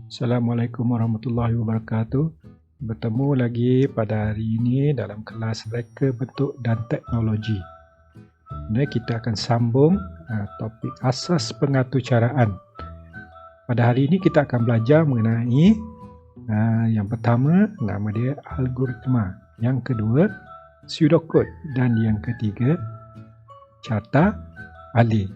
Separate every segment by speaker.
Speaker 1: Assalamualaikum warahmatullahi wabarakatuh. Bertemu lagi pada hari ini dalam kelas Reka Bentuk dan Teknologi. Kita akan sambung topik asas pengaturcaraan. Pada hari ini kita akan belajar mengenai yang pertama, nama dia algoritma. Yang kedua, pseudocode. Dan yang ketiga, carta alih.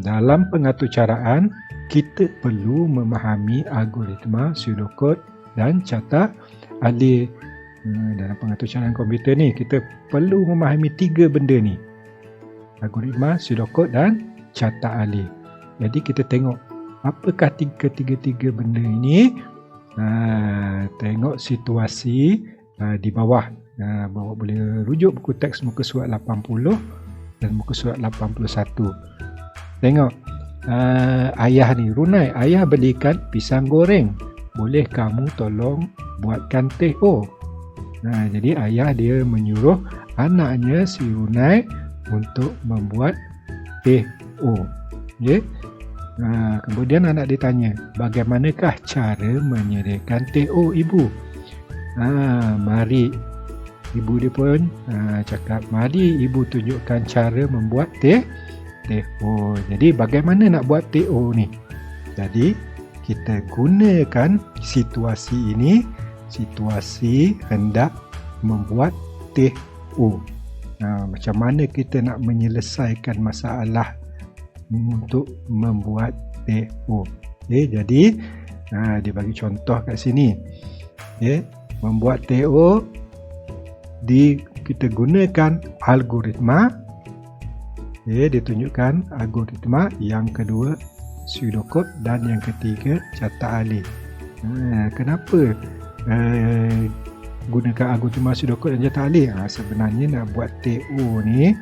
Speaker 1: Dalam pengaturcaraan, kita perlu memahami algoritma, pseudocode dan carta alih. Dalam pengaturcaraan komputer ni, kita perlu memahami tiga benda ni: algoritma, pseudocode dan carta alih. Jadi kita tengok apakah tiga benda ini. Tengok situasi di bawah. Bawa boleh rujuk buku teks muka surat 80 dan muka surat 81. Tengok ayah ni, Runai, ayah belikan pisang goreng, boleh kamu tolong buatkan teh O. Jadi ayah dia menyuruh anaknya si Runai untuk membuat teh O. Okay? Kemudian anak dia tanya, bagaimanakah cara menyediakan teh O, ibu? Mari, ibu dia pun cakap, mari ibu tunjukkan cara membuat teh O. Jadi bagaimana nak buat teh O ni? Jadi kita gunakan situasi ini, situasi hendak membuat teh O. Macam mana kita nak menyelesaikan masalah untuk membuat teh O? Jadi dia bagi contoh kat sini. Membuat teh O, kita gunakan algoritma. Dia tunjukkan algoritma, yang kedua pseudocode dan yang ketiga carta alih. Kenapa gunakan algoritma, pseudocode dan carta alih? Sebenarnya nak buat teh O ni,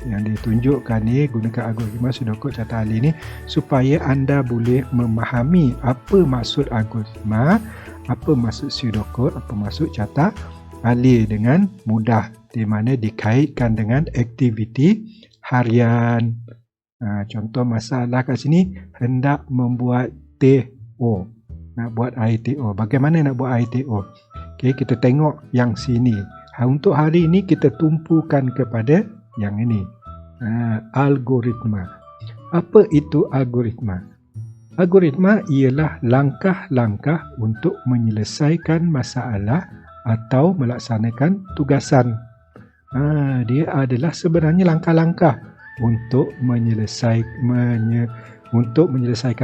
Speaker 1: yang ditunjukkan ni, gunakan algoritma, pseudocode, carta alih ni supaya anda boleh memahami apa maksud algoritma, apa maksud pseudocode, apa maksud carta alih dengan mudah, di mana dikaitkan dengan aktiviti harian. Contoh masalah kat sini, hendak membuat teh O, nak buat air teh O. Bagaimana nak buat air teh O? Kita tengok yang sini. Untuk hari ini kita tumpukan kepada yang ini, algoritma. Apa itu algoritma? Algoritma ialah langkah-langkah untuk menyelesaikan masalah atau melaksanakan tugasan. Dia adalah sebenarnya langkah-langkah untuk menyelesaikan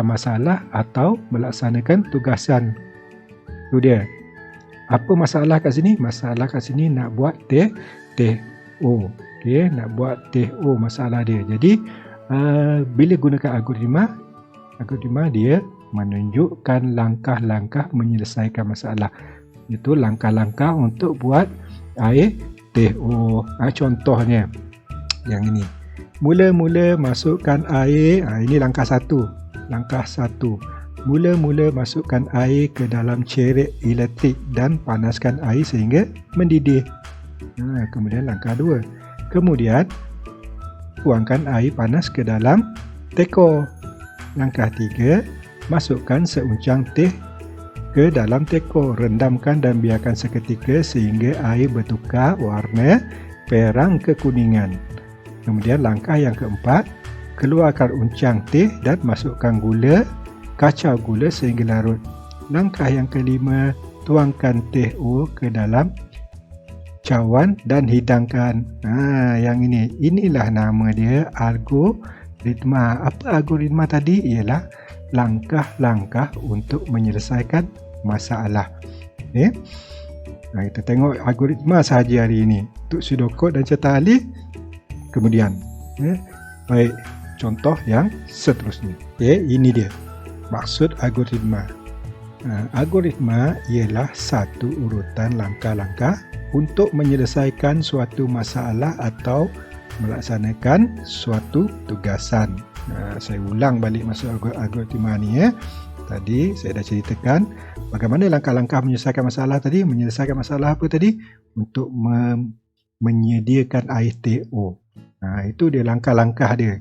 Speaker 1: masalah atau melaksanakan tugasan. Itu dia. Apa masalah kat sini? Masalah kat sini nak buat teh O. Nak buat teh O masalah dia. Jadi bila gunakan algoritma dia menunjukkan langkah-langkah menyelesaikan masalah. Itu langkah-langkah untuk buat air teh O. Contohnya yang ini. Mula-mula masukkan air. Ini langkah satu. Mula-mula masukkan air ke dalam cerek elektrik dan panaskan air sehingga mendidih. Kemudian langkah 2. Kemudian tuangkan air panas ke dalam teko. Langkah 3. Masukkan seuncang teh ke dalam teko, rendamkan dan biarkan seketika sehingga air bertukar warna perang kekuningan. Kemudian langkah yang keempat, keluarkan uncang teh dan masukkan gula, kacau gula sehingga larut. Langkah yang kelima, tuangkan teh O ke dalam cawan dan hidangkan. Inilah nama dia algoritma. Apa algoritma tadi? Ialah langkah-langkah untuk menyelesaikan masalah. Kita tengok algoritma sahaja hari ini. Untuk pseudocode dan carta alih kemudian. Baik, contoh yang seterusnya. Ini dia maksud algoritma. Algoritma ialah satu urutan langkah-langkah untuk menyelesaikan suatu masalah atau melaksanakan suatu tugasan. Saya ulang balik maksud algoritma ni. Tadi saya dah ceritakan bagaimana langkah-langkah menyelesaikan masalah tadi. Menyelesaikan masalah apa tadi? Untuk menyediakan air teh O. Itu dia langkah-langkah dia.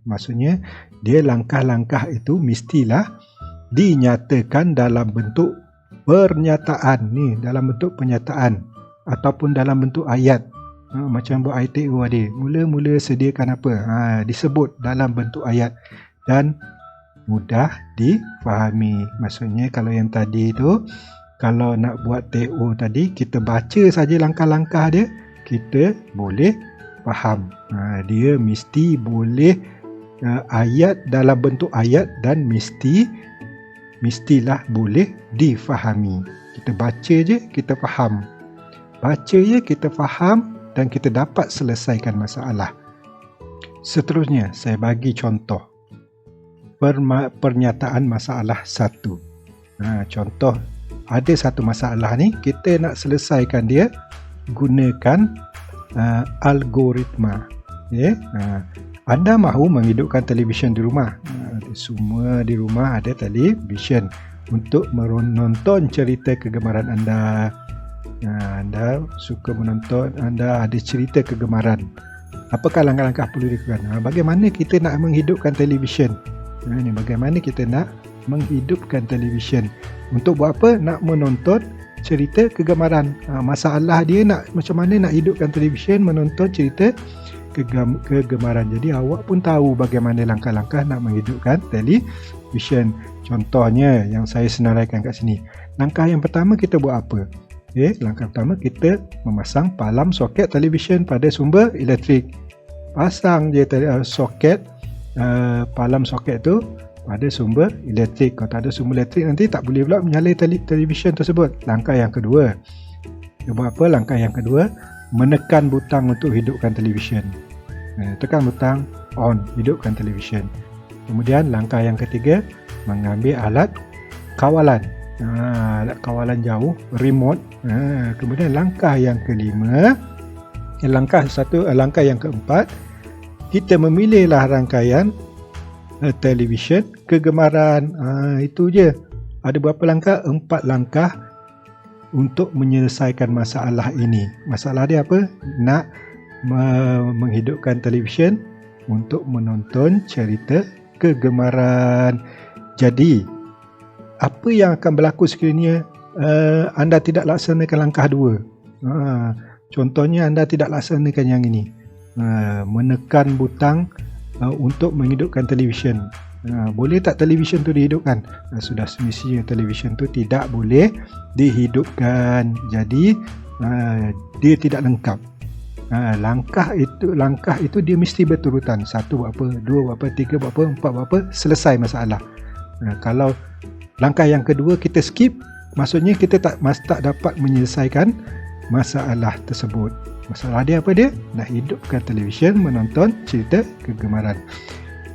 Speaker 1: Maksudnya dia langkah-langkah itu mestilah dinyatakan dalam bentuk pernyataan ni, dalam bentuk pernyataan ataupun dalam bentuk ayat. Macam buat ITO ada, mula-mula sediakan apa, disebut dalam bentuk ayat dan mudah difahami. Maksudnya kalau yang tadi tu, kalau nak buat TO tadi, kita baca saja langkah-langkah dia, kita boleh faham. Dia mesti boleh ayat dalam bentuk ayat dan mestilah boleh difahami. Kita baca je, kita faham. Baca je, kita faham dan kita dapat selesaikan masalah. Seterusnya, saya bagi contoh. Pernyataan masalah 1. Contoh, ada satu masalah ni, kita nak selesaikan dia gunakan algoritma. Anda mahu menghidupkan televisyen di rumah. Semua di rumah ada televisyen untuk menonton cerita kegemaran anda. Anda suka menonton, anda ada cerita kegemaran. Apakah langkah-langkah perlu dilakukan? Bagaimana kita nak menghidupkan televisyen? Ini bagaimana kita nak menghidupkan televisyen? Untuk buat apa? Nak menonton cerita kegemaran. Masalah dia nak macam mana nak hidupkan televisyen, menonton cerita kegemaran. Jadi awak pun tahu bagaimana langkah-langkah nak menghidupkan televisyen. Contohnya yang saya senaraikan kat sini. Langkah yang pertama kita buat apa? Langkah pertama kita memasang palam soket televisyen pada sumber elektrik. Pasang je soket, palam soket tu pada sumber elektrik. Kalau tak ada sumber elektrik nanti tak boleh pula menyala televisyen tersebut. Langkah yang kedua, kita buat apa? Langkah yang kedua, menekan butang untuk hidupkan televisyen. Tekan butang on, hidupkan televisyen. Kemudian langkah yang ketiga, mengambil alat kawalan. Alat kawalan jauh, remote. Kemudian langkah yang kelima, langkah yang keempat, kita memilihlah rangkaian televisyen kegemaran. Itu je. Ada berapa langkah? 4 langkah untuk menyelesaikan masalah ini. Masalah dia apa? Nak menghidupkan televisyen untuk menonton cerita kegemaran. Jadi apa yang akan berlaku sekiranya anda tidak laksanakan langkah 2? Contohnya anda tidak laksanakan yang ini, menekan butang untuk menghidupkan televisyen. Boleh tak televisyen tu dihidupkan? Sudah semestinya televisyen tu tidak boleh dihidupkan. Jadi dia tidak lengkap. Langkah itu dia mesti berurutan. 1 buat apa, 2 buat apa, 3 buat apa, 4 buat apa, selesai masalah. Kalau langkah yang kedua kita skip, maksudnya kita tak dapat menyelesaikan masalah tersebut. Masalah dia apa dia? Nak hidupkan televisyen, menonton cerita kegemaran.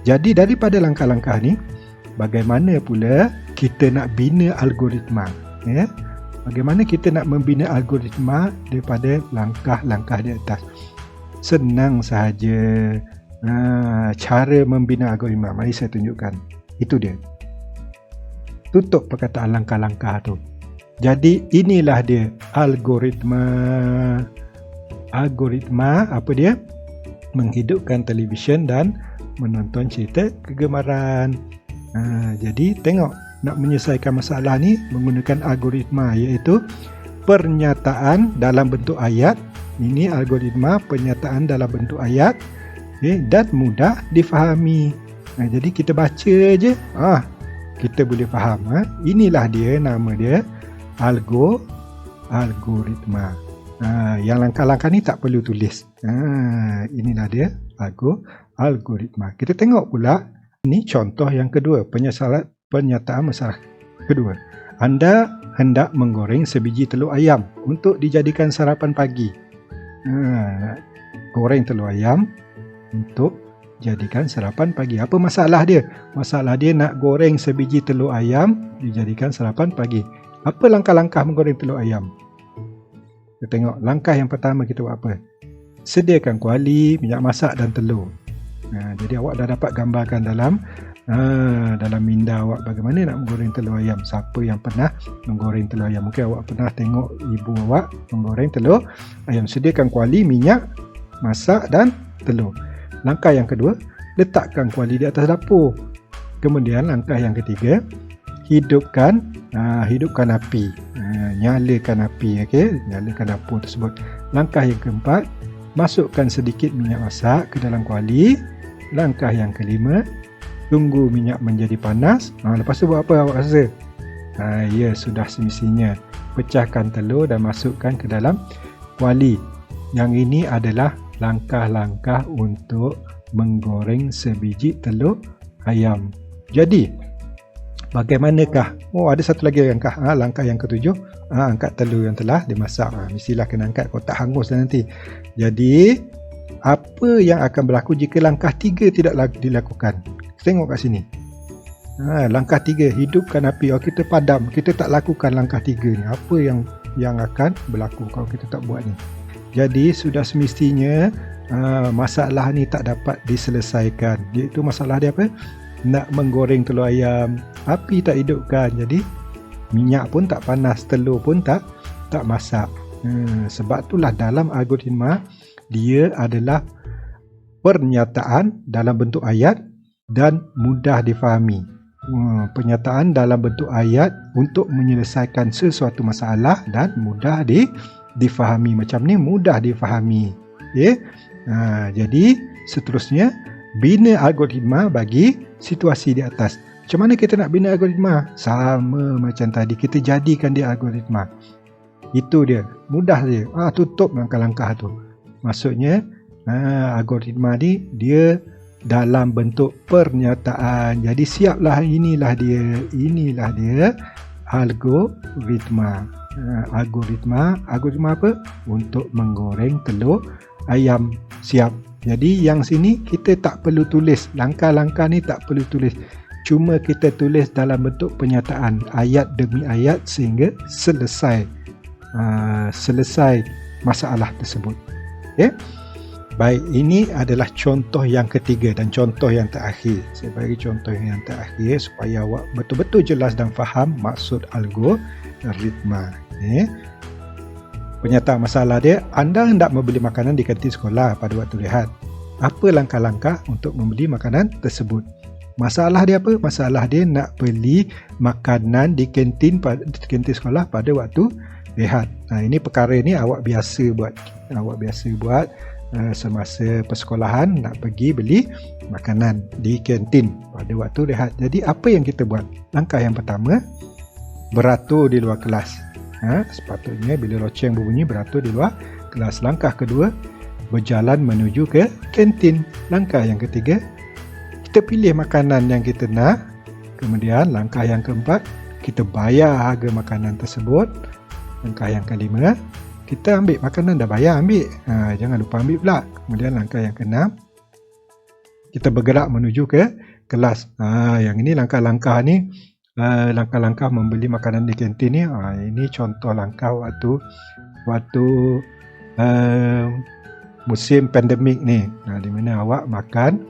Speaker 1: Jadi daripada langkah-langkah ni, bagaimana pula kita nak bina algoritma? Bagaimana kita nak membina algoritma daripada langkah-langkah di atas? Senang sahaja. Cara membina algoritma, mari saya tunjukkan. Itu dia. Tutup perkataan langkah-langkah tu. Jadi inilah dia algoritma. Algoritma apa dia? Menghidupkan televisyen dan menonton cerita kegemaran. Jadi tengok, nak menyelesaikan masalah ni menggunakan algoritma, iaitu pernyataan dalam bentuk ayat. Ini algoritma pernyataan dalam bentuk ayat, dan mudah difahami. Jadi kita baca je, kita boleh faham. Inilah dia, nama dia algoritma. Yang langkah-langkah ni tak perlu tulis. Inilah dia algoritma. Kita tengok pula, ini contoh yang kedua, pernyataan masalah kedua. Anda hendak menggoreng sebiji telur ayam untuk dijadikan sarapan pagi. Goreng telur ayam untuk jadikan sarapan pagi. Apa masalah dia? Masalah dia nak goreng sebiji telur ayam dijadikan sarapan pagi. Apa langkah-langkah menggoreng telur ayam? Kita tengok, langkah yang pertama kita buat apa? Sediakan kuali, minyak masak dan telur. Jadi awak dah dapat gambarkan dalam minda awak bagaimana nak menggoreng telur ayam. Siapa yang pernah menggoreng telur ayam? Mungkin awak pernah tengok ibu awak menggoreng telur ayam. Sediakan kuali, minyak masak dan telur. Langkah yang kedua, letakkan kuali di atas dapur. Kemudian langkah yang ketiga, hidupkan api, nyalakan api, okey, nyalakan dapur tersebut. Langkah yang keempat, masukkan sedikit minyak masak ke dalam kuali. Langkah yang kelima, tunggu minyak menjadi panas. Lepas tu buat apa awak rasa? Ya, sudah semestinya. Pecahkan telur dan masukkan ke dalam kuali. Yang ini adalah langkah-langkah untuk menggoreng sebiji telur ayam. Jadi, bagaimanakah? Ada satu lagi langkah. Langkah yang ketujuh, angkat telur yang telah dimasak. Mestilah kena angkat, kalau tak hangus nanti. Jadi, apa yang akan berlaku jika langkah 3 tidak dilakukan? Tengok kat sini. Langkah 3, hidupkan api. Kita padam, kita tak lakukan langkah 3 ni. Apa yang akan berlaku kalau kita tak buat ni? Jadi sudah semestinya masalah ni tak dapat diselesaikan. Iaitu masalah dia apa? Nak menggoreng telur ayam, api tak hidupkan. Jadi minyak pun tak panas, telur pun tak masak. Sebab itulah dalam algoritma dia adalah pernyataan dalam bentuk ayat dan mudah difahami. Pernyataan dalam bentuk ayat untuk menyelesaikan sesuatu masalah dan mudah difahami. Macam ni mudah difahami. Jadi seterusnya, bina algoritma bagi situasi di atas. Macam mana kita nak bina algoritma? Sama macam tadi, kita jadikan dia algoritma. Itu dia, mudah dia. Tutup langkah-langkah tu. Maksudnya algoritma ni dia dalam bentuk pernyataan. Jadi siaplah, inilah dia algoritma. Algoritma apa? Untuk menggoreng telur ayam. Siap. Jadi yang sini kita tak perlu tulis, langkah-langkah ni tak perlu tulis. Cuma kita tulis dalam bentuk pernyataan, ayat demi ayat, sehingga selesai masalah tersebut. Baik, ini adalah contoh yang ketiga dan contoh yang terakhir. Saya bagi contoh yang terakhir supaya awak betul-betul jelas dan faham maksud algoritma. Pernyataan masalah dia, anda hendak membeli makanan di kantin sekolah pada waktu rehat. Apa langkah-langkah untuk membeli makanan tersebut? Masalah dia apa? Masalah dia nak beli makanan di kantin sekolah pada waktu rehat. Ini perkara ni awak biasa buat. Semasa persekolahan nak pergi beli makanan di kantin pada waktu rehat. Jadi apa yang kita buat? Langkah yang pertama, beratur di luar kelas. Sepatutnya bila loceng berbunyi, beratur di luar kelas. Langkah kedua, berjalan menuju ke kantin. Langkah yang ketiga, kita pilih makanan yang kita nak. Kemudian langkah yang keempat, kita bayar harga makanan tersebut. Langkah yang kelima, kita ambil makanan, dah bayar, ambil. Jangan lupa ambil pula. Kemudian langkah yang keenam, kita bergerak menuju ke kelas. Yang ini langkah-langkah ni, langkah-langkah membeli makanan di kantin ni. Ini contoh langkah waktu musim pandemik ni, di mana awak makan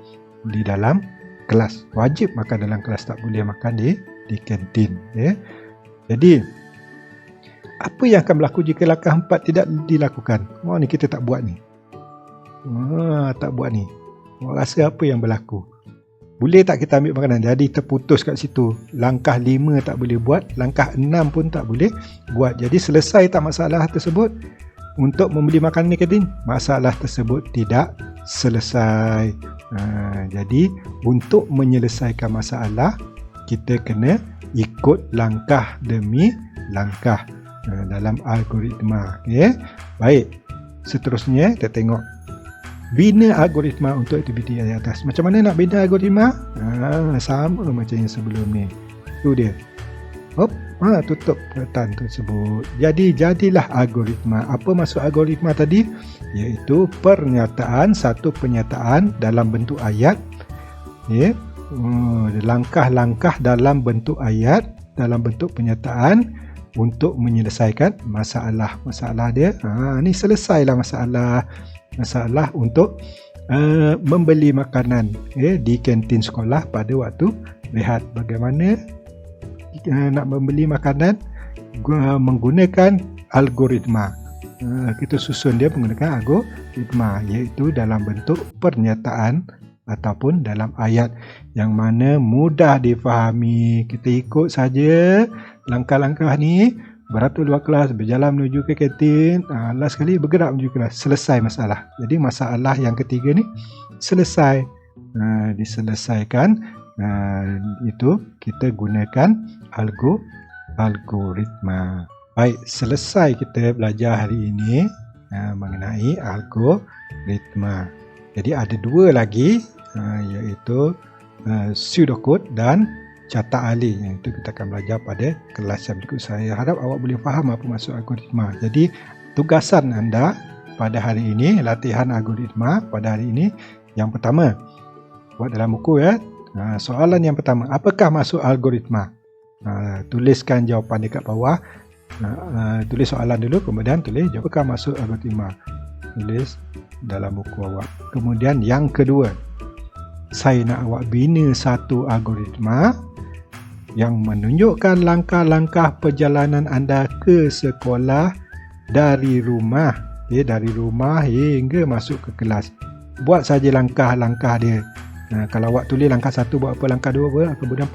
Speaker 1: di dalam kelas. Wajib makan dalam kelas, tak boleh makan di kantin. Jadi apa yang akan berlaku jika langkah 4 tidak dilakukan? Ni kita tak buat ni. Tak buat ni. Awak rasa apa yang berlaku? Boleh tak kita ambil makanan? Jadi terputus kat situ. Langkah 5 tak boleh buat, langkah 6 pun tak boleh buat. Jadi selesai tak masalah tersebut? Untuk membeli makanan di kantin, masalah tersebut tidak selesai. Jadi untuk menyelesaikan masalah, kita kena ikut langkah demi langkah dalam algoritma. Baik, seterusnya kita tengok bina algoritma untuk aktiviti di atas. Macam mana nak bina algoritma? Sama macam yang sebelum ni. Tu dia. Tutup perkataan tersebut. Jadi jadilah algoritma. Apa maksud algoritma tadi? Iaitu satu pernyataan dalam bentuk ayat. Langkah-langkah dalam bentuk ayat, dalam bentuk pernyataan untuk menyelesaikan masalah. Masalah dia, ni selesailah masalah untuk membeli makanan di kantin sekolah pada waktu rehat. Bagaimana nak membeli makanan? Menggunakan algoritma. Kita susun dia menggunakan algoritma, iaitu dalam bentuk pernyataan ataupun dalam ayat yang mana mudah difahami. Kita ikut saja langkah-langkah ni, beratur luar kelas, berjalan menuju ke kantin, last sekali bergerak menuju kelas, selesai masalah. Jadi masalah yang ketiga ni selesai. Diselesaikan, itu kita gunakan algoritma. Baik, selesai kita belajar hari ini mengenai algoritma. Jadi ada dua lagi, iaitu pseudocode dan catat alih. Yang itu kita akan belajar pada kelas yang berikut. Saya harap awak boleh faham apa maksud algoritma. Jadi tugasan anda pada hari ini, latihan algoritma pada hari ini, yang pertama, buat dalam buku ya. Soalan yang pertama, apakah maksud algoritma? Tuliskan jawapan dekat bawah. Tulis soalan dulu, kemudian tulis apakah maksud algoritma. Tulis dalam buku awak. Kemudian yang kedua, saya nak awak bina satu algoritma yang menunjukkan langkah-langkah perjalanan anda ke sekolah dari rumah, dari rumah hingga masuk ke kelas. Buat saja langkah-langkah dia. Kalau awak tulis langkah 1 buat apa, langkah 2 buat, kemudian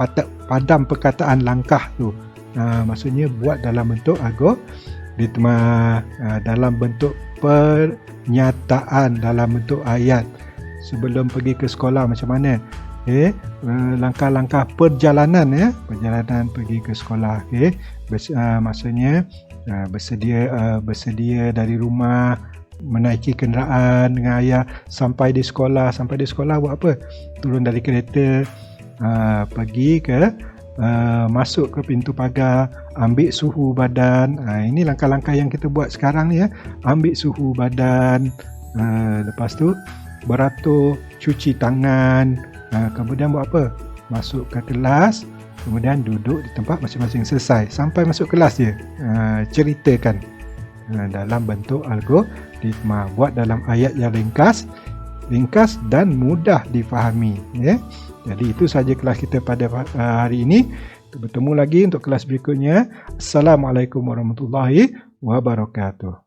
Speaker 1: padam perkataan langkah tu. Maksudnya buat dalam bentuk algoritma, dalam bentuk pernyataan, dalam bentuk ayat. Sebelum pergi ke sekolah macam mana? Langkah-langkah perjalanan, perjalanan pergi ke sekolah. Maksudnya bersedia dari rumah, menaiki kenderaan dengan ayah sampai di sekolah. Sampai di sekolah buat apa? Turun dari kereta, pergi ke masuk ke pintu pagar, ambil suhu badan. Ini langkah-langkah yang kita buat sekarang ni, ambil suhu badan, lepas tu beratur, cuci tangan, kemudian buat apa? Masuk ke kelas, kemudian duduk di tempat masing-masing. Selesai. Sampai masuk kelas je, ceritakan dalam bentuk algoritma. Buat dalam ayat yang ringkas dan mudah difahami. Jadi itu saja kelas kita pada hari ini. Kita bertemu lagi untuk kelas berikutnya. Assalamualaikum warahmatullahi wabarakatuh.